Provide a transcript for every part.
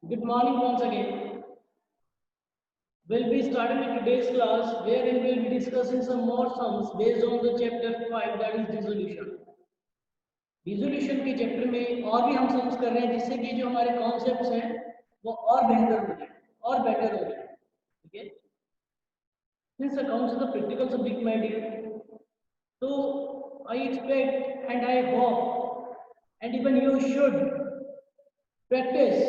Good morning once again. We'll be starting with today's class wherein we'll be discussing some more sums based on the chapter 5 that is dissolution. Dissolution के chapter में और भी हम sums कर रहे हैं जिससे कि जो हमारे कॉन्सेप्ट्स हैं वो और बेहतर हो जाए और बेटर हो जाए. ठीक है. Since accounts is a practical subject, my dear, so I expect and I hope and even you should practice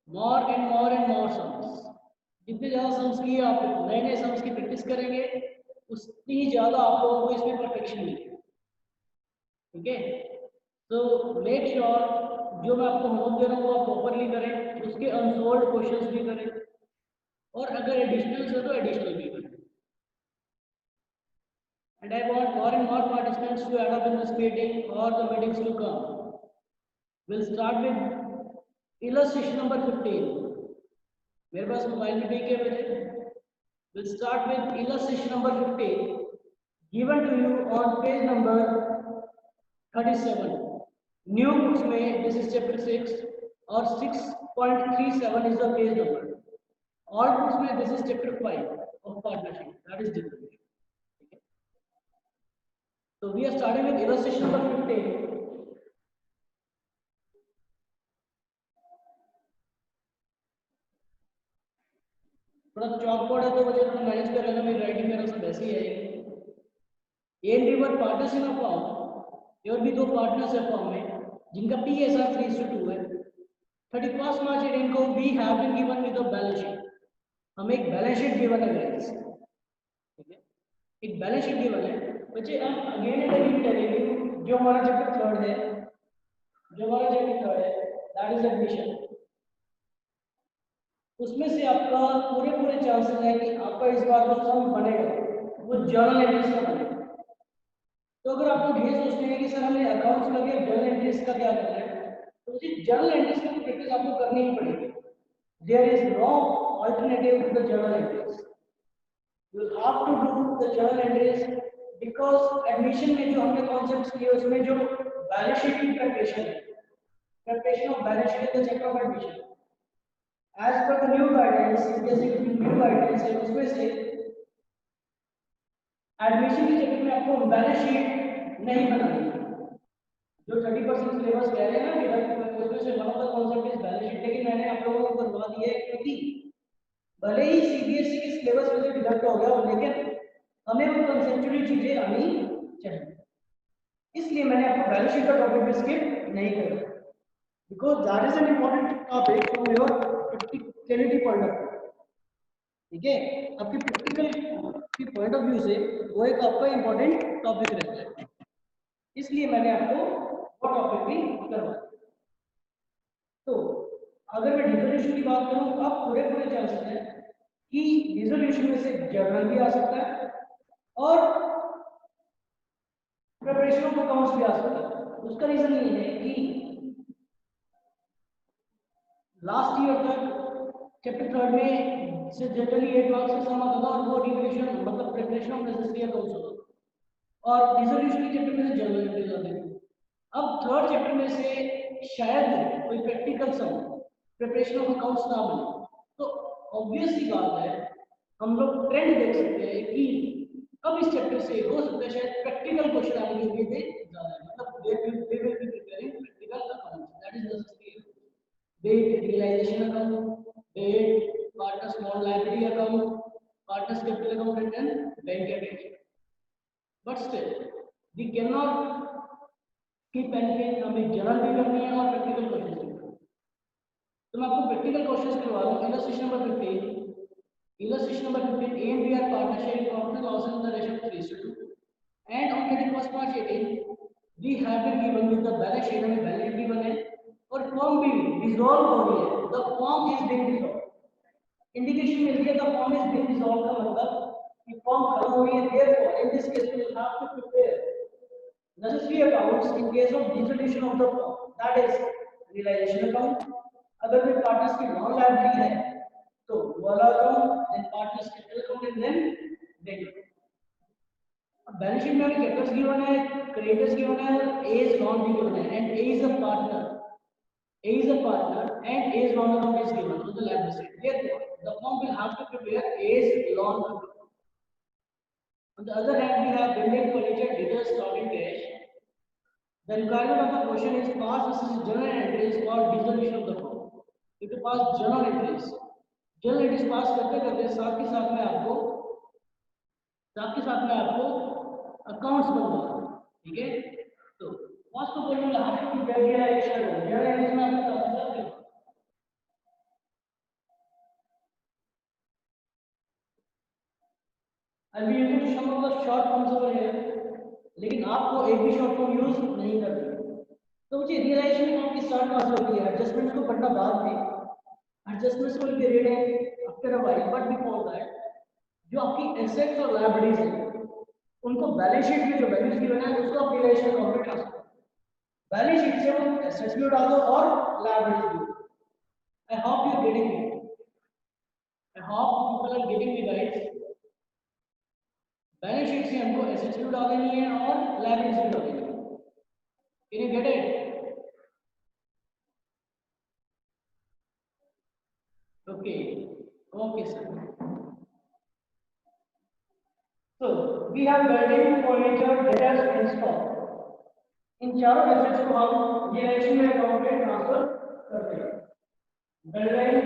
more and more sums. जितने ज़्यादा सम्स किए आप नए नए सम्स की प्रैक्टिस करेंगे उतनी ही ज़्यादा आप लोगों को इसमें परफेक्शन मिलेगी. ठीक है. तो मेक श्योर जो मैं आपको होमवर्क दे रहा हूँ वो आप प्रॉपरली करें, उसके अनसोल्व्ड क्वेश्चंस भी करें और अगर एडिशनल है तो एडिशनल भी करें. And I want more and more participants to add up in this meeting or the meetings to come. We'll start with illustration number 15. मेरे पास मोबाइल में ठीक है बेटे. We'll start with illustration number 15 given to you on page number 37. New books में this is chapter 6 और 6.37 is the page number. All books में this is chapter 5 of partnership, that is dissolution. So we are starting with illustration number 15. थोड़ा chalk board है तो मुझे थोड़ा manage कर लेना, मेरी राइटिंग मेरा सब ऐसी है. A and B partners in a form, और भी दो पार्टनर्स है फॉर्म में जिनका PSR 3:2 है. 31 मार्च 18 को we have been given with the balance sheet. हमें एक बैलेंस शीट गिवन है गाइस. ठीक है. एक बैलेंस शीट गिवन है बच्चे. हम अगेन एंड अगेन करेंगे जो हमारा चैप्टर 3 है, दैट इज एडमिशन. उसमें से आपका पूरे चांसेस है कि आपका इस बार जो सम बनेगा वो जर्नल एंट्रीज का बनेगा. तो अगर आप लोग ये सोचते हैं कि सर हमें अकाउंट्स का या जर्नल एंट्रीज का क्या करना है, तो उसी जर्नल एंट्रीज की प्रैक्टिस आपको करनी ही पड़ेगी. There is no alternative to the journal entries. You have to do the journal entries because admission में जो हमने कॉन्सेप्ट्स लिए उसमें जो बैलेंस शीट की preparation of balance sheet in the chapter of admission as per the new guidelines, जैसे कि new guidance है उसमें से एडमिशन के चक्कर में आपको बैलेंस शीट नहीं बनानी है. जो 30% सिलेबस कह रहे हैं ना कि उसमें से one of the concept is balance sheet, लेकिन मैंने आप लोगों को करवा दिया है क्योंकि भले ही CBSE के सिलेबस में से डिडक्ट हो गया हो लेकिन हमें वो कंसेप्चुअल चीजें आनी चाहिए. इसलिए मैंने आपको बैलेंस शीट का टॉपिक भी स्किप नहीं करा because that is an important topic from your practicality point of view. ठीक है. आपके प्रैक्टिकल की पॉइंट ऑफ व्यू से वो एक आपका इंपॉर्टेंट टॉपिक रहता है, इसलिए मैंने आपको वो टॉपिक भी करवाया. तो अगर मैं डिसोल्यूशन की बात करूं तो आप पूरे चांसेस हैं कि डिसोल्यूशन में से जर्नल भी आ सकता है और प्रिपरेशन ऑफ अकाउंट्स भी आ सकता है. उसका रीजन ये है कि लास्ट ईयर तक चैप्टर 3 में से जनरली 8 मार्क्स से सम आता था और वो डिविजन मतलब प्रिपरेशन ऑफ नेसेसरी अकाउंट्स होता और डिसोल्यूशन के चैप्टर में से जर्नल एंट्रीज आते थे. अब थर्ड चैप्टर में से शायद कोई practical sum preparation of accounts ना बने. तो ऑब्वियस सी बात है हम लोग ट्रेंड देख सकते हैं कि अब इस चैप्टर से हो सकता है शायद प्रैक्टिकल क्वेश्चन आने की उम्मीद ज्यादा है. मतलब they will be preparing practical accounts, that is necessary. Be it realization account, be it partner small liability account, partner's capital account, and then bank account. But still, we cannot keep anything. हमें journal भी करनी है और practical questions भी करनी है. तो मैं आपको प्रैक्टिकल क्वेश्चंस करवा रहा हूँ. Illustration number 15. Illustration number 15. A and B are partnership in profit and loss in the ratio of 3:2. And on 31st March 18, we have been given with the balance sheet हमें balance sheet given है और form भी dissolve हो रही है. The form is being dissolve. Indication मिल गया the form is being dissolve का मतलब कि फॉर्म खत्म हो रही है. Therefore in this case we will have to prepare necessary accounts in case of dissolution of the firm, that is realization account. अगर कोई पार्टनर्स की नॉन लायबिलिटी है तो वाला account, then partners capital account and then debt. अब balance sheet में हमें capitals given है, क्रेडिटर्स गिवन है और ए इज नॉन भी गिवन है and A is a partner. A is a partner and A's loan amount is given on the left side. Therefore, the firm will have to prepare A's loan account. On the other hand, we have building furniture debtors stored in cash. The requirement of the question is pass this journal entries for dissolution of the firm. If you pass journal entries पास करते करते साथ के साथ में आपको accounts बनवाना, ठीक है। तो first of all will have to prepare their action journal entries में आपको काउंट करना। I'll be using some of the short forms over here, लेकिन आपको एक भी शॉर्ट फॉर्म यूज नहीं करना। तो मुझे रियलाइजेशन अकाउंट की स्टार्ट कहां से होती है? एडजस्टमेंट को पढ़ना बाद में, adjustments will be read after a while, but before that जो आपकी एसेट्स और लायबिलिटीज हैं उनको बैलेंस शीट में जो वैल्यूज गिवन है उसको आप रियलाइजेशन अकाउंट में ट्रांसफर करो। बैलेंस शीट से वो एसेट्स भी उड़ा दो और लायबिलिटीज भी। I hope you are getting me, I hope people are getting me guys. Balance sheet से हमको एसेट्स भी उड़ा देनी है और लायबिलिटीज भी उड़ा देनी है। Can you get it? Okay, sir. So we have building, furniture, debtors and stock. इन चारों एसेट्स को हम रियलाइजेशन में अकाउंट में ट्रांसफर करते हैं। Building,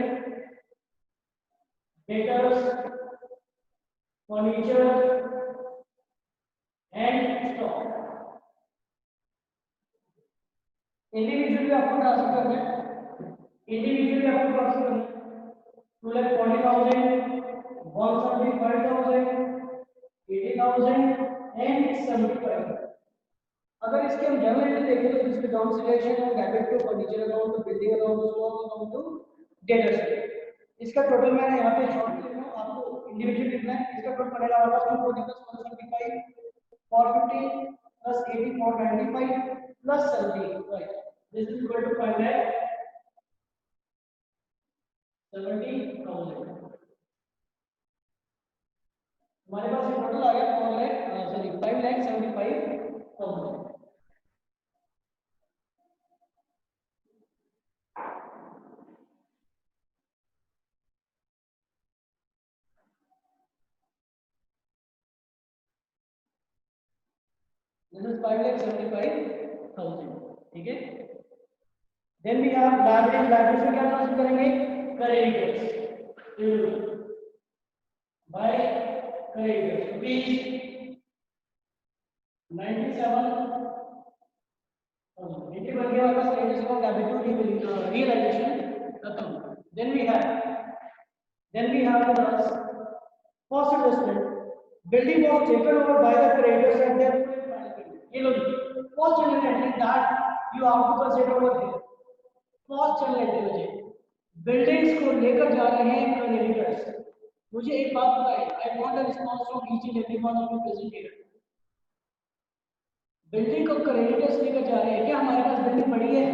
debtors, furniture and stock individually आपको ट्रांसफर करना है। इंडिविजुअली आपको ट्रांसफर करना है 2,40,000, 175,000, 80,000 and 75। अगर इसके हम जर्नल एंट्री देखें तो इसके डाउन सिलेक्शन है debit to furniture account to building account to stock account to debtors. इसका टोटल मैंने यहाँ पे शॉर्ट लिख रहा हूँ, आपको इंडिविजुअल लिखना है। इसका टोटल पड़ेगा हमारा 240 + 175 450 + 80 495 + 75। This is equal to 5,70,000। हमारे पास ये टोटल आ गया 5,75,000। This is 5,75,000, ठीक है। Then we have liabilities। liabilities में क्या ट्रांसफर करेंगे? creditors by creditors rupees 97,000। ये बन गया हमारा creditors का debit to realization account। Then we have with us first investment। building was taken over by the creditors and their ये लो first journal entry that you have to consider over here। first journal entry मुझे buildings को लेकर जा रहे हैं creditors. मुझे एक बात बताइए, I want a response from each and every one of you present here. Building को क्रेडिटर्स लेकर जा रहे हैं, क्या हमारे पास बिल्डिंग पड़ी है?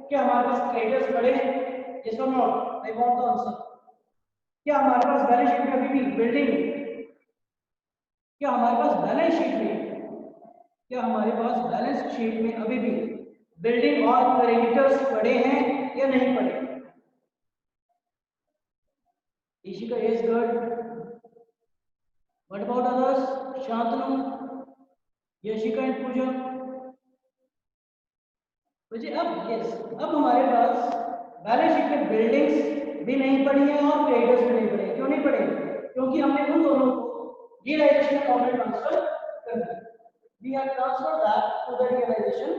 क्या हमारे पास क्रेडिटर्स पड़े हैं? यस और no? I want the answer. क्या हमारे पास बैलेंस शीट में अभी भी बिल्डिंग, क्या हमारे पास बैलेंस शीट में अभी भी बिल्डिंग और क्रेडिटर्स पड़े हैं या नहीं पड़े? Ishika is good. What about others? Shantanu, Yashika and Pooja. मुझे अब हमारे पास बैलेंस शीट में बिल्डिंग्स भी नहीं पड़ी हैं और क्रेडिटर्स भी नहीं पड़े। क्यों नहीं पड़े? क्योंकि हमने उन दोनों को रियलाइजेशन अकाउंट में ट्रांसफर करना है। We have transferred that to the realization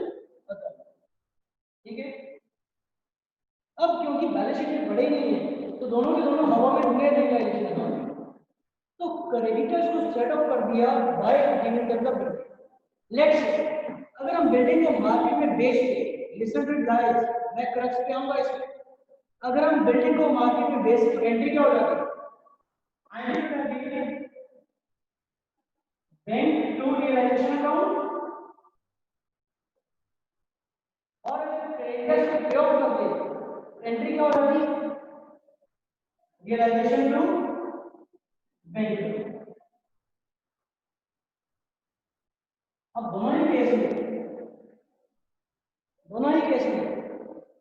account, ठीक है। अब क्योंकि बैलेंस शीट में पड़े नहीं है तो दोनों के दोनों हवा में उड़े रियलाइजेशन अकाउंट में। तो क्रेडिटर्स को सेट अप कर दिया by giving them the building. Let's say अगर हम बिल्डिंग को मार्केट में बेच के, लिसन टू गाइस, मैं क्रक्स पे आऊंगा इसमें। अगर हम बिल्डिंग को मार्केट में बेच के एंट्री क्या हो जाती है? I am giving bank to realisation account, और अगर क्रेडिटर्स को प्रयोग कर दे एंट्री क्या हो जाती है? Realisation to bank. अब दोनों ही केस में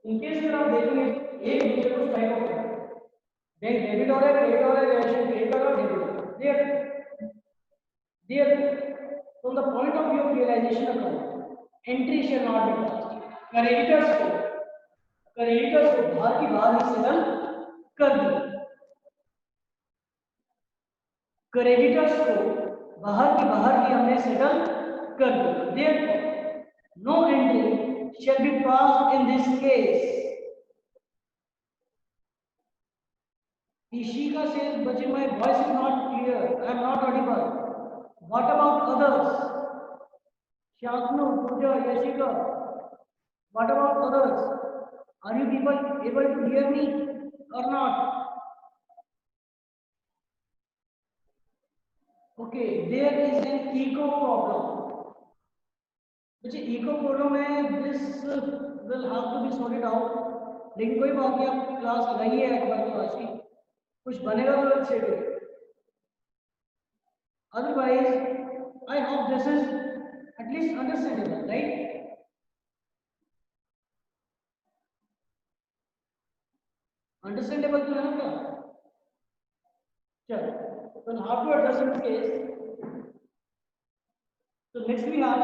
इन केस अगर आप देखेंगे एक दूसरे को स्ट्राइक आउट करें, बैंक डेबिट हो रहा है, क्रेडिट हो रहा है, रिलेशन क्रेडिट हो रहा है, डेबिट हो रहा है। There from the point of view of realisation account entry shall not be passed. Creditors को बाहर की बाहर ही सेटल कर दिया, क्रेडिटर्स को बाहर की बाहर ही हमने सेटल कर दिया। There no entry shall be passed in this case. Ishika says, Bachir, my voice is not clear. I am not audible. What about others? Shantanu, Pooja, Yashika. What about others? Are you people able to hear me or not? Okay, there is an echo problem. Bachir, echo problem है, this will have to be sorted out. लेकिन कोई बात नहीं, आप class लगाइए एक बार तो आज की कुछ बनेगा तो अच्छे से। Otherwise, I hope this is at least understandable, right? Understandable तो है ना क्या? चलो, तो how to address this case? तो next we have,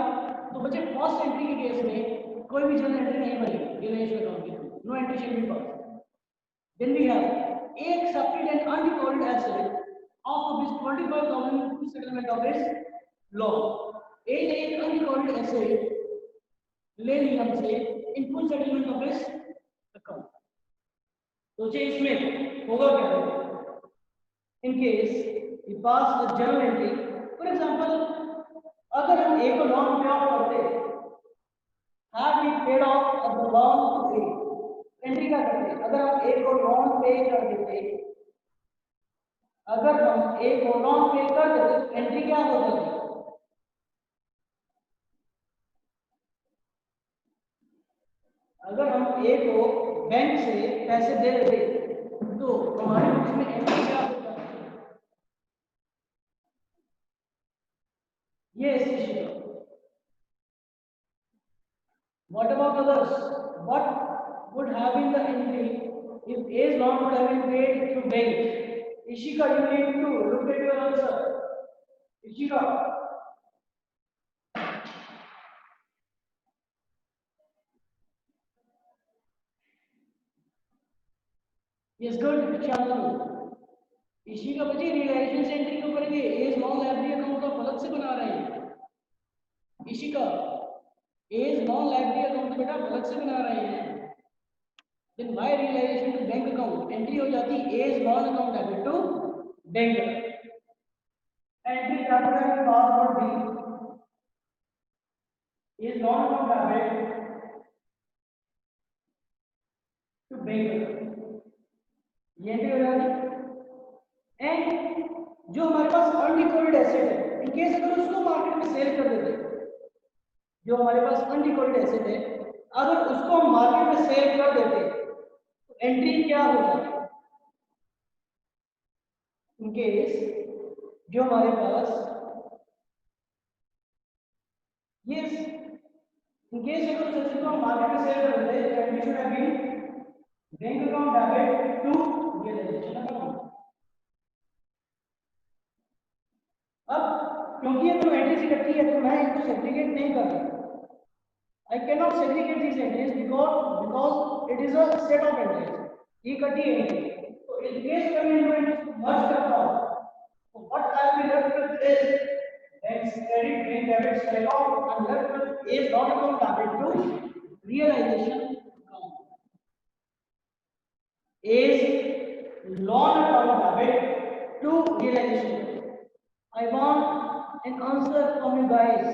तो बच्चे फर्स्ट एंट्री के केस में कोई भी जनरल एंट्री नहीं बनेगी रिलेशन अकाउंट की, no entry shall be passed. Then we have a accepted and undeclared asset of ₹25,000 to settlement of its loan. A ने एक undeclared asset ले ली हमसे in full settlement of its account. सोचिए इसमें होगा क्या? In case we pass a journal entry, for example, अगर हम A को loan पे ऑफ करते, have we paid off the loan to A? Entry क्या करते? अगर हम A को लोन पे कर देते, अगर हम A को लोन पे कर देते, एंट्री क्या हो जाती? अगर हम A को बैंक से पैसे दे देते तो हमारे बुक्स में एंट्री क्या हो जाती? ये ऐसी चीज है। What about others? What would have been the entry if A's loan would have been paid through bank? Ishika, you need to look at your answer. Ishika. Yes, good. Shantanu. Ishika बच्चे realisation से entry क्यों करेंगे? A's loan liability account तो अलग से बना रहे हैं। Ishika, A's loan liability account तो बेटा अलग से बना रहे हैं। Then why realization to bank account? Entry हो जाती A's loan account debit to bank account. Entry capital के बाद would be A's loan account debit to bank account. ये एंट्री हो जाती। एंड जो हमारे पास अनडिकोल्ड एसेट है, इन केस अगर उसको मार्केट में सेल कर देते, जो हमारे पास अनडिकोल्ड एसेट है, अगर उसको हम मार्केट में सेल कर देते तो एंट्री क्या हो जाती? इन केस जो हमारे पास ये इन केस अगर उस एसेट को हम मार्केट में सेल कर देते तो entry should have been bank account debit to realisation account. अब क्योंकि ये तो एंट्रीज इकट्ठी है तो मैं इनको सेग्रीगेट नहीं कर रहा। I cannot segregate these entries because it is a set of entries. ये इकट्ठी है। तो in case when मैं इनको merge करता हूँ, तो what I will be left with is bank credit, bank debit sell out, and left with a loan account debit to realization account. A loan account debit to realization. I want an answer from you guys.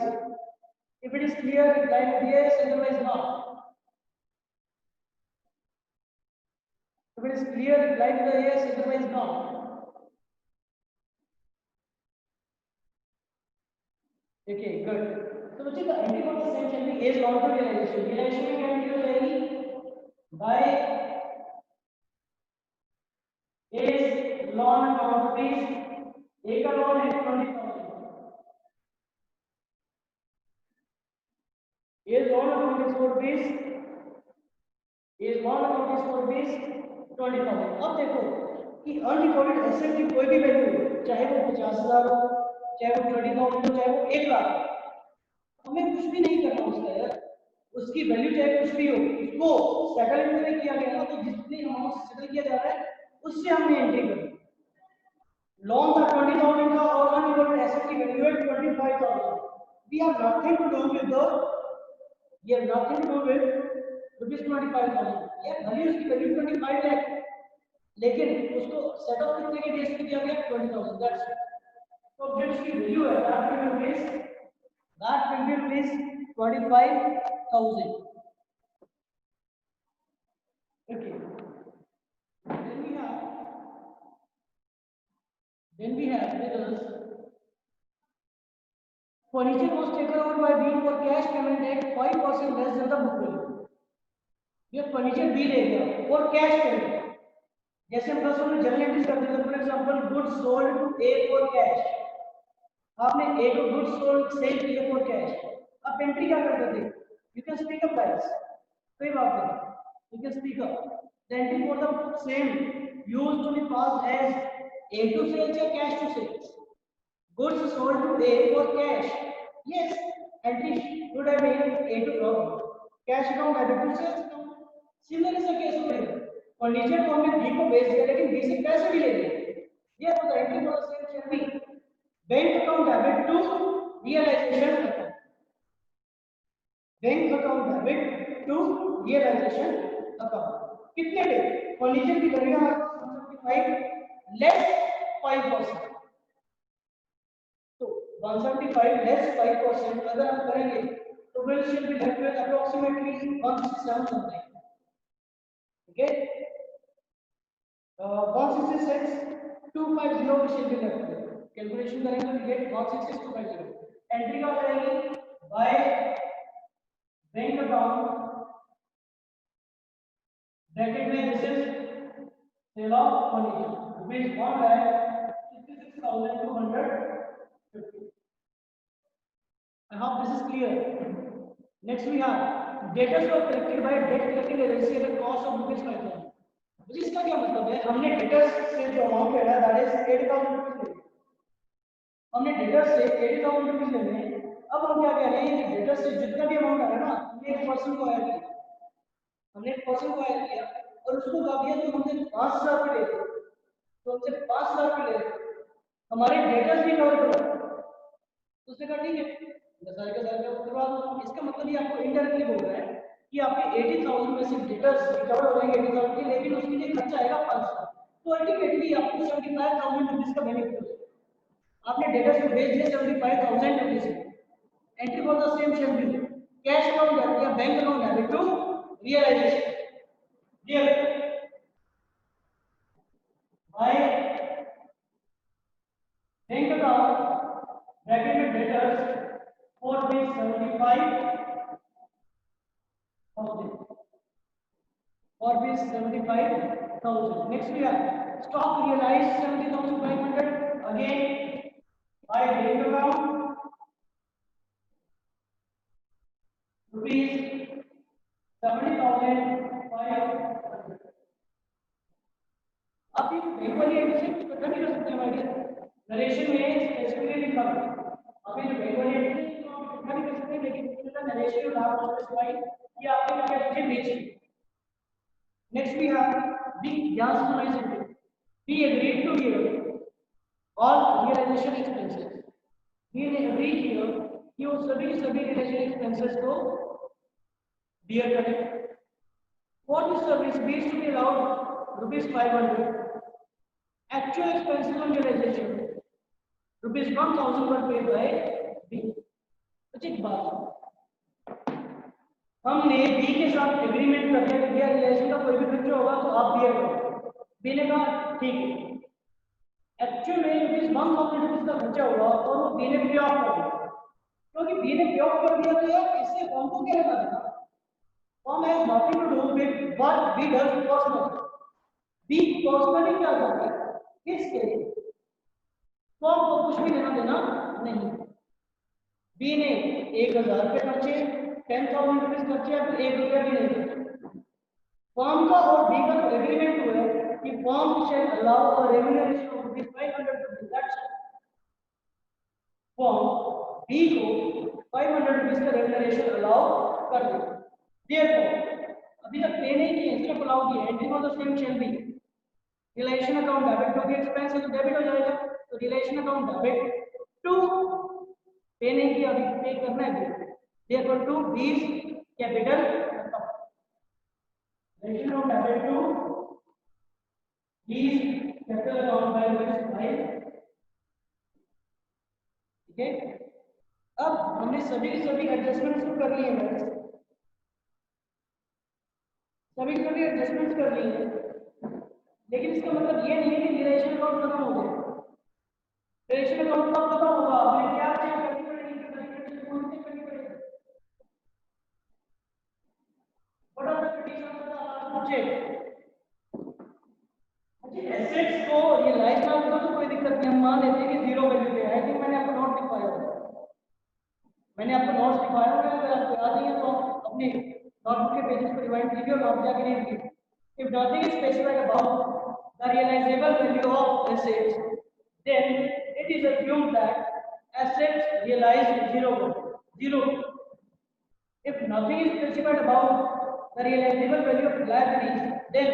If it is clear, write yes, otherwise not. If it is clear, write the yes, otherwise not. Okay, good. So बच्चे the entry of the same shall be is loan to realization. Realization में क्या entry हो जाएगी? By is loan account rupees. एक का loan है 20,000. Is loan account is for rupees. Is bond amount is for बीस 20,000। अब देखो कि अनरिकॉर्डेड एसेट की कोई भी वैल्यू, चाहे वो 50,000 हो, चाहे वो 20,000 हो, चाहे वो 1,00,000, हमें कुछ भी नहीं करना उसका यार, उसकी वैल्यू चाहे कुछ भी हो, उसको सेटलमेंट में किया गया ना, तो जितनी अमाउंट सेटल किया जा रहा है उससे हमने एंट्री करनी। लोन था 20,000 का और अनरिकॉर्डेड एसेट की वैल्यू है 25,000। We have nothing to do with the, ये nothing to do with rupees 25,000। ये भले उसकी वैल्यू 25 लाख, लेकिन उसको सेट ऑफ कितने के बेस पे किया गया 20,000। That's it. तो जो इसकी वैल्यू है that will B rupees 25,000। Okay. Then we have with us furniture was taken over by B for cash payment at 5% less than the book value. ये फर्नीचर बी ले गया और कैश पेमेंट, जैसे हम प्लस में general entries करते हैं, for example goods sold to A for cash, आपने ए को गुड्स सोल्ड सेल किया फॉर कैश, आप एंट्री क्या करते थे, you can speak up guys, कोई बात नहीं, you can speak up the entry for the same used to be passed as A to sales या cash to sales? Goods sold to A for cash. Yes, entry should have been A to cash account debit to sales account. Similar is the case over here. Furniture को हमने B को बेच दिया, लेकिन B से पैसे भी ले लिए। ये तो entry for the same shall be bank account debit to realization account. Bank account debit to realization account. कितने पे? Furniture की वैल्यू हमारे 175 लेस 5%, तो 175 लेस 5% अगर हम करेंगे तो bill shall be left with approximately 167 something. Okay, 166,250 shall be left with, calculation करेंगे तो गेट 166,250। एंट्री क्या हो जाएगी, बाय बैंक अकाउंट ब्रैकेट में this is sale of furniture rupees 1,66,250। I hope this is clear. Next we have debtors were collected by debt collecting agency at a cost of rupees 5,000। मुझे इसका क्या मतलब है, हमने डेटर्स से जो amount लेना है दैट इज 80,000 रुपीस, हमने डेटर्स से 80,000 रुपीस लेने हैं। अब हम क्या कह रहे हैं कि डेटर्स से जितना भी अमाउंट आ रहा है ना, हमने एक पर्सन को ऐड किया, हमने एक पर्सन को ऐड किया और उसको कहा दिया तो हमने 5,000 रुपये ले, तो हमसे 5,000 रुपये ले, हमारे डेटर्स भी कवर करो, तो उसने कहा ठीक है 10,000 का 10,000 करवा दो। इसका मतलब ये आपको इनडायरेक्टली बोल रहा है कि आपके 80,000 में से डेटर्स रिकवर हो जाएंगे 80,000 के, लेकिन उसके लिए खर्चा आएगा 5,000, तो अल्टीमेटली आपको 75,000 रुपीस का बेनिफिट हो जाएगा। आपने डेटर्स को भेज दिया 75,000 rupees, entry for the same shall be cash account debit या bank account debit to realisation. Clear, by bank account bracket में debtors for rupees 75,000, for rupees 75,000. Next we have stock realized 70,500 again by bank account rupees 70,500। आप ये bank वाली entry से इकट्ठा नहीं कर सकते हमारे नरेशन में स्पेसिफिकली लिखा है, आप ये बैंक वाली एंट्री नहीं कर सकते, लेकिन इसका नरेशन और आप स्पेसिफाई कि आपने क्या चीजें बेची। नेक्स्ट वी हैव द ध्यान से सुनिए sentence, we agreed to give all realisation expenses, we ने एग्री किया कि वो सभी रियलाइजेशन एक्सपेंसेस को बियर करें। For this service B to be allowed rupees 500, actual expenses on realisation rupees 1,000 पर पे बाय बी। एक बात, हमने बी के साथ एग्रीमेंट कर लिया कि रिलेशन का कोई भी खर्चा होगा तो आप बियर करो, बी ने कहा ठीक है। एक्चुअल में रुपीस 1,000 रुपीस का खर्चा होगा और वो बी ने पे ऑफ कर दिया, क्योंकि बी ने पे ऑफ कर दिया तो यार इससे फॉर्म को क्या लगा देना, firm has nothing to do with what B does personally, B personally क्या करता है इसके लिए फॉर्म को कुछ भी लेना देना नहीं। बी ने 1,000 रुपये खर्चे, 10,000 रुपीज खर्चे, अब 1 रुपया भी नहीं खर्चे, फॉर्म का और डी का एग्रीमेंट हुआ है कि firm shall allow a remuneration of rupees 500 to that's firm D को 500 रुपीज का रेम्यूनरेशन अलाउ कर दे। देयरफॉर अभी तक पे नहीं किए, स्टेप अलाउ किए, entry for the same shall be relation account debit to the expense है तो डेबिट हो जाएगा, तो रिलेशन अकाउंट डेबिट टू पे नहीं किया, अभी पे करना है, therefore to B's capital relation account debit to B's capital account by rupees 5। ठीक है, अब हमने सभी की सभी एडजस्टमेंट्स को कर लिए हैं, सभी की सभी एडजस्टमेंट्स कर लिए हैं, लेकिन इसका मतलब ये नहीं है कि रिलेशन अकाउंट खत्म हो गया। रिलेशन अकाउंट कब खत्म होगा, हमें क्या चेक करनी पड़ेगी, कौन चेक करनी पड़ेगी, what are the conditions of the check. अच्छा, एसेट्स को रियलाइज ना करो तो कोई दिक्कत नहीं, हम मान लेते हैं कि जीरो वैल्यू पे है, कि मैंने आपको नोट लिखवाया होगा, मैंने आपको नोट्स लिखवाया होगा, अगर आपको याद नहीं है तो अपने नोटबुक के पेजेस को रिवाइंड कीजिए और नोट जाके रीड कीजिए। If nothing is specified about the realizable value of assets, then it is assumed that assets realized zero. If nothing is specified about the realizable value of liabilities, then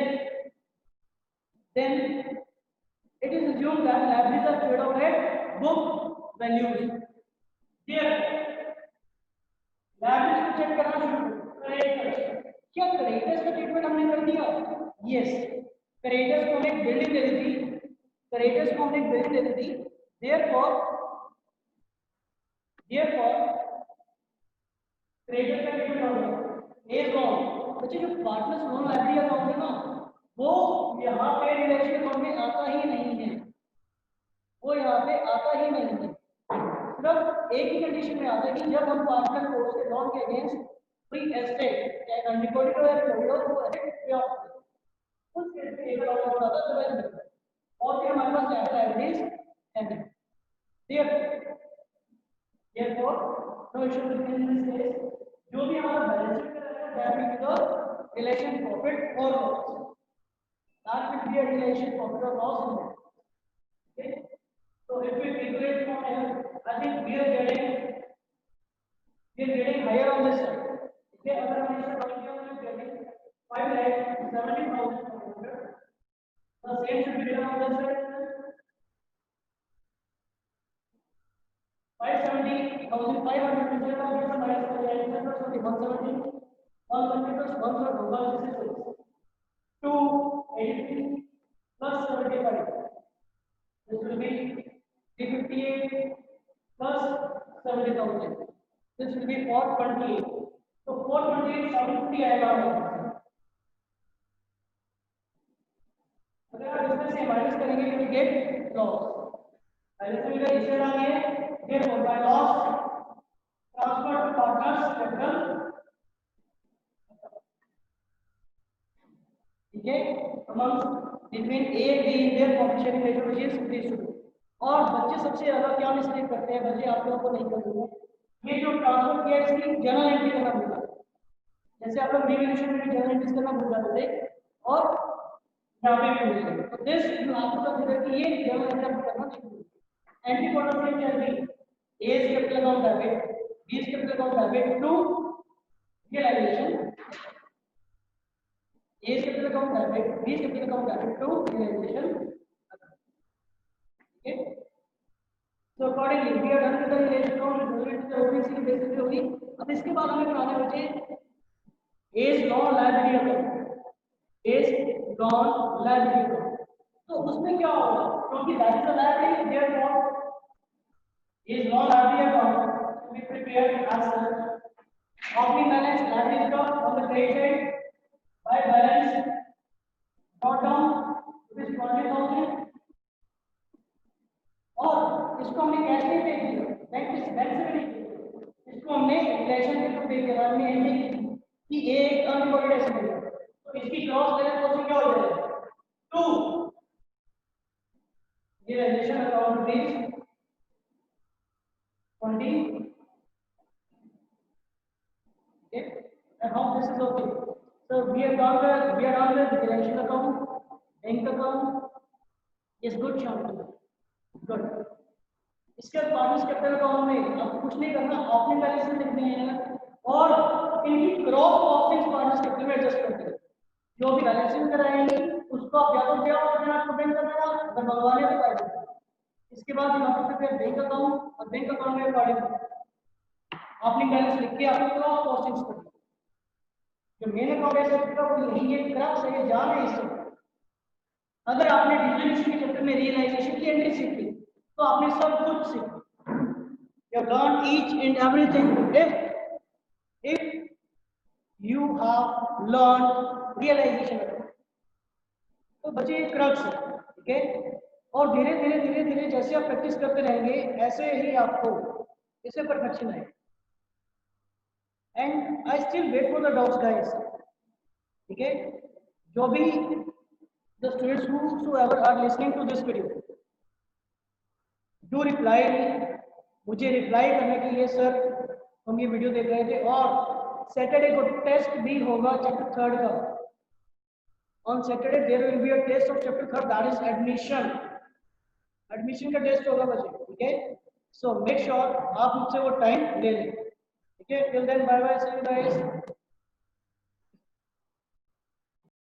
it is assumed that liabilities are paid off at book values. Here, liabilities को check करना शुरू करें, क्या creditors का treatment हमने कर दिया, yes, creditors को हमने बिल्डिंग दे दी थी, क्रेडिटर्स को हमने बिल्डिंग दे दी थी, देयरफॉर क्रेडिटर का ट्रीटमेंट होगा ए लोन। बच्चे जो पार्टनर्स लोन लाइब्रेरी अकाउंट है ना, वो यहाँ पे रिलेशन अकाउंट में आता ही नहीं है, वो यहाँ पे आता ही नहीं है, सिर्फ एक ही कंडीशन में आता है कि जब हम पार्टनर को उसके लोन के अगेंस्ट फ्री एस्टेट चाहे अनरिकॉर्डेड हो या रिकॉर्डेड हो वो एसेट पे ऑफ उस केस में एक लॉट होता है तो वैल्यू मिलता है, और फिर हमारे पास कैपिटल एवरेज है। Therefore no issue in this case, जो भी हमारा बैलेंस शीट में रहेगा that will be the relation profit और loss, that will be a relation profit और loss. Okay, so if we calculate from here, I think we are getting higher on this side. Okay, अगर हम इसे बात करें तो getting 5,70,500. The same should be written on this side. 570,500 instead of this minus 170, 170 plus 1 280 plus 75. This will be 358 plus 70,000. This will be 428. So 428 750 आएगा अगर आप इसमें से माइनस करेंगे तो गेट लॉस, पहले से इधर इसे डालिए, therefore by loss transfer to partners capital, ठीक है, amongst between A and B in their profit sharing ratio which is 3:2। और बच्चे सबसे ज्यादा क्या मिस्टेक करते हैं, बच्चे आप लोगों को नहीं करूंगा, ये जो ट्रांसफर किया इसकी जर्नल एंट्री करना भूल जाते, जैसे आप लोग रिवैल्यूएशन में जर्नल एंट्री करना भूल जाते थे और यहाँ पे भी भूल गए, तो this you have to consider कि ये जर्नल एंट्री करना नहीं भूलिए। Entry for the same shall be a capital account debit, B capital account debit to realisation, A capital account debit, B capital account debit to realization. Okay. So accordingly, we are done with the relation account, related to the opening seal basis पे होगी। अब इसके बाद हमें बनाने बचे A's loan liability account, A's loan liability account। तो उसमें क्या होगा, क्योंकि that is a liability, therefore A's loan liability account to be prepared as such, opening balance liability account on the credit side by balance dot down rupees 20,000, और इसको हमने cash में पे किया, बैंक से नहीं किया, इसको हमने रिलेशन के थ्रू पे किया, हमने एंट्री की कि ए एक अनरिकॉर्डेड एसेट है, तो इसकी ग्रॉस वैल्यू कॉस्ट क्या हो जाएगा 2, ये realisation account rupees 20। Okay, I hope this is okay. So So we are done with direction account, bank account. Yes, good, Shanti. Good. इसके बाद पार्टनर्स कैपिटल अकाउंट में आपको कुछ नहीं करना, ओपनिंग बैलेंस लिखने हैं और इनकी क्रॉस कॉस्टिंग पार्टनर्स कैपिटल में एडजस्ट करते हैं। जो भी बैलेंसिंग कराएंगे उसको आप या तो क्या अपने आप को बैंक करना, अगर मंगवाने तो कर दें। इसके बाद यहाँ पे प्रिपेयर बैंक अकाउंट, और बैंक अकाउंट में अकॉर्डिंग ओपनिंग बैलेंस लिख के आपको क्रॉस कॉस्टिंग्स करनी है। जो मेन अकाउंट है सबका वो यही है, क्रक्स है, जान है इससे। अगर आपने डिस्ट्रीब्यूशन के चैप्टर में रियलाइजेशन की एंट्री सीखी तो आपने सब कुछ सीखा। You have learned each and everything if you have learned realization। तो बच्चे क्रक्स है, ठीक है। और धीरे धीरे जैसे आप प्रैक्टिस करते रहेंगे ऐसे ही आपको इससे परफेक्शन आएगा। And I still wait for the doubts guys, ठीक है। जो भी the students whoever are listening to this video, do reply me, मुझे रिप्लाई करने के लिए सर हम ये वीडियो देख रहे थे। और सैटरडे को टेस्ट भी होगा चैप्टर 3 का। On Saturday there will be a test of chapter 3, that is admission का टेस्ट होगा बच्चे, ठीक है। सो मेक श्योर आप मुझसे वो टाइम ले लें, ठीक है। Till then bye bye, see you guys.